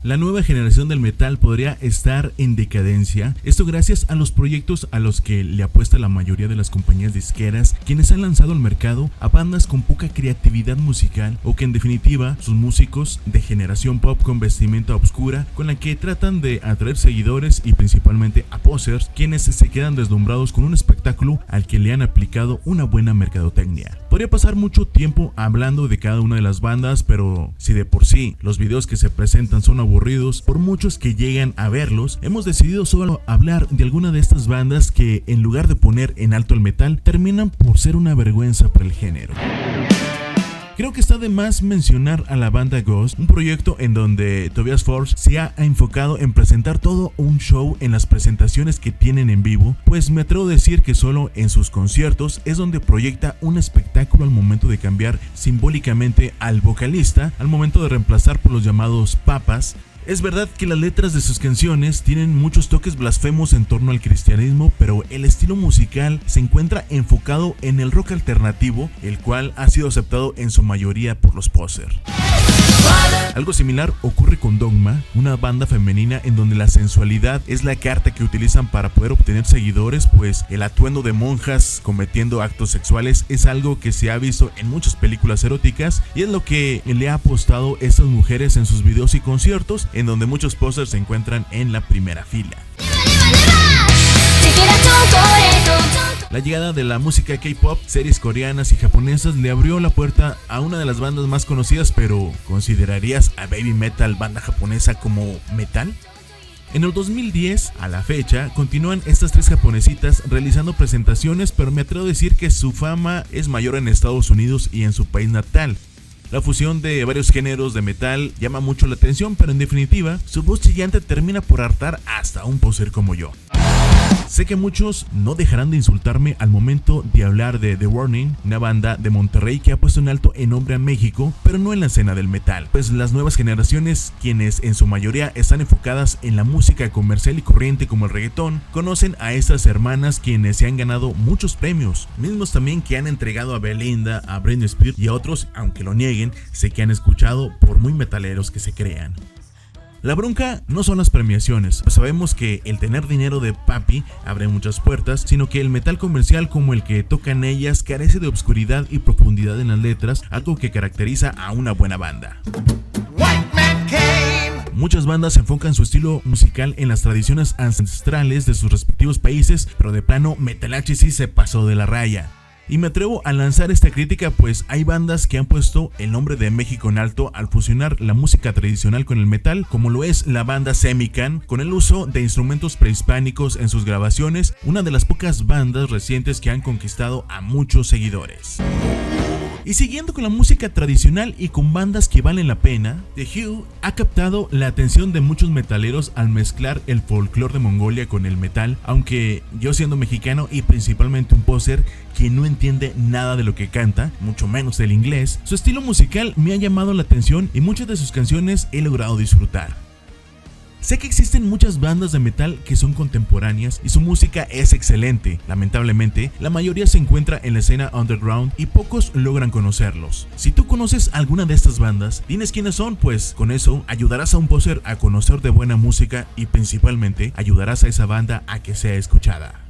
La nueva generación del metal podría estar en decadencia, esto gracias a los proyectos a los que le apuesta la mayoría de las compañías disqueras, quienes han lanzado al mercado a bandas con poca creatividad musical o que en definitiva sus músicos de generación pop con vestimenta oscura con la que tratan de atraer seguidores y principalmente a posers, quienes se quedan deslumbrados con un espectáculo al que le han aplicado una buena mercadotecnia. Podría pasar mucho tiempo hablando de cada una de las bandas, pero si de por sí los videos que se presentan son aburridos por muchos que llegan a verlos, hemos decidido solo hablar de alguna de estas bandas que en lugar de poner en alto el metal, terminan por ser una vergüenza para el género. Creo que está de más mencionar a la banda Ghost, un proyecto en donde Tobias Forge se ha enfocado en presentar todo un show en las presentaciones que tienen en vivo, pues me atrevo a decir que solo en sus conciertos es donde proyecta un espectáculo al momento de cambiar simbólicamente al vocalista, al momento de reemplazar por los llamados papas. Es verdad que las letras de sus canciones tienen muchos toques blasfemos en torno al cristianismo, pero el estilo musical se encuentra enfocado en el rock alternativo, el cual ha sido aceptado en su mayoría por los posers. Algo similar ocurre con Dogma, una banda femenina en donde la sensualidad es la carta que utilizan para poder obtener seguidores, pues el atuendo de monjas cometiendo actos sexuales es algo que se ha visto en muchas películas eróticas y es lo que le ha apostado a estas mujeres en sus videos y conciertos, en donde muchos posters se encuentran en la primera fila. La llegada de la música K-pop, series coreanas y japonesas le abrió la puerta a una de las bandas más conocidas, pero ¿considerarías a Baby Metal banda japonesa como metal? En el 2010, a la fecha, continúan estas tres japonesitas realizando presentaciones, pero me atrevo a decir que su fama es mayor en Estados Unidos y en su país natal. La fusión de varios géneros de metal llama mucho la atención, pero en definitiva, su voz chillante termina por hartar hasta un poser como yo. Sé que muchos no dejarán de insultarme al momento de hablar de The Warning, una banda de Monterrey que ha puesto en alto el nombre a México, pero no en la escena del metal, pues las nuevas generaciones, quienes en su mayoría están enfocadas en la música comercial y corriente como el reggaetón, conocen a estas hermanas quienes se han ganado muchos premios, mismos también que han entregado a Belinda, a Britney Spears y a otros, aunque lo nieguen, sé que han escuchado por muy metaleros que se crean. La bronca no son las premiaciones, pues sabemos que el tener dinero de papi abre muchas puertas, sino que el metal comercial como el que tocan ellas carece de obscuridad y profundidad en las letras, algo que caracteriza a una buena banda. Muchas bandas enfocan su estilo musical en las tradiciones ancestrales de sus respectivos países, pero de plano Metalachi sí se pasó de la raya. Y me atrevo a lanzar esta crítica, pues hay bandas que han puesto el nombre de México en alto al fusionar la música tradicional con el metal, como lo es la banda Semican, con el uso de instrumentos prehispánicos en sus grabaciones, una de las pocas bandas recientes que han conquistado a muchos seguidores. Y siguiendo con la música tradicional y con bandas que valen la pena, The Who ha captado la atención de muchos metaleros al mezclar el folclore de Mongolia con el metal, aunque yo siendo mexicano y principalmente un poser que no entiende nada de lo que canta, mucho menos del inglés, su estilo musical me ha llamado la atención y muchas de sus canciones he logrado disfrutar. Sé que existen muchas bandas de metal que son contemporáneas y su música es excelente. Lamentablemente, la mayoría se encuentra en la escena underground y pocos logran conocerlos. Si tú conoces alguna de estas bandas, diles quiénes son, pues con eso ayudarás a un poser a conocer de buena música y principalmente ayudarás a esa banda a que sea escuchada.